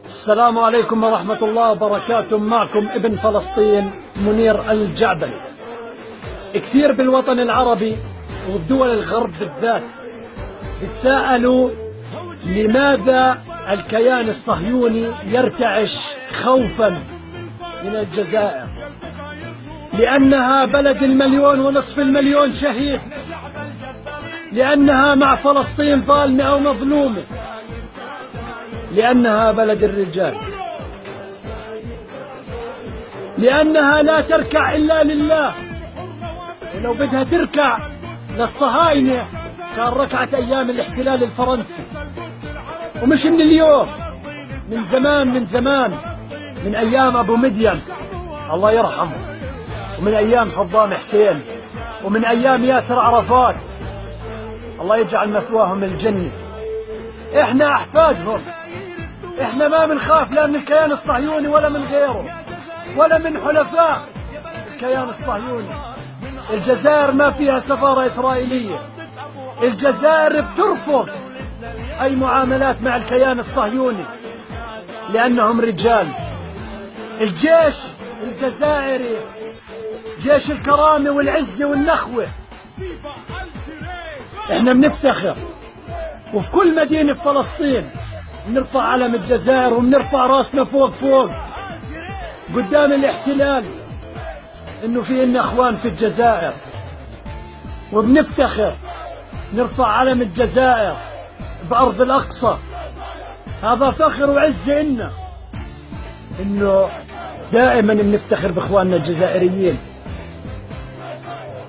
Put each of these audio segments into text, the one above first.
السلام عليكم ورحمة الله وبركاته. معكم ابن فلسطين منير الجعبلي. كثير بالوطن العربي وبدول الغرب بالذات بتساءلوا لماذا الكيان الصهيوني يرتعش خوفا من الجزائر، لأنها بلد 1,500,000 شهيد، لأنها مع فلسطين ظالمة أو مظلومة، لأنها بلد الرجال، لأنها لا تركع إلا لله، ولو بدها تركع للصهاينة كان ركعت أيام الاحتلال الفرنسي، ومش من اليوم، من زمان من أيام أبو مدين الله يرحمه، ومن أيام صدام حسين، ومن أيام ياسر عرفات الله يجعل مثواهم الجنة. إحنا أحفادهم، إحنا ما بنخاف لا من الكيان الصهيوني ولا من غيره ولا من حلفاء الكيان الصهيوني. الجزائر ما فيها سفارة إسرائيلية، الجزائر بترفض أي معاملات مع الكيان الصهيوني لأنهم رجال. الجيش الجزائري جيش الكرامة والعزة والنخوة. إحنا بنفتخر، وفي كل مدينة في فلسطين بنرفع علم الجزائر وبنرفع راسنا فوق قدام الاحتلال إنه في إلنا إخوان في الجزائر، وبنفتخر نرفع علم الجزائر بأرض الأقصى. هذا فخر وعزة إلنا، إنه دائما بنفتخر بإخواننا الجزائريين.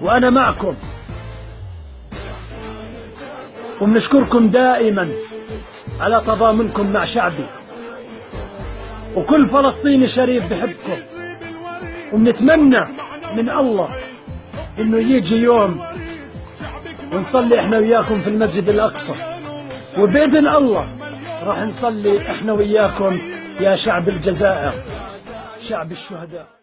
وأنا معكم وبنشكركم دائما على تضامنكم مع شعبي، وكل فلسطيني شريف بحبكم، وبنتمنى من الله إنه يجي يوم ونصلي إحنا وياكم في المسجد الأقصى، وبإذن الله راح نصلي إحنا وياكم يا شعب الجزائر، شعب الشهداء.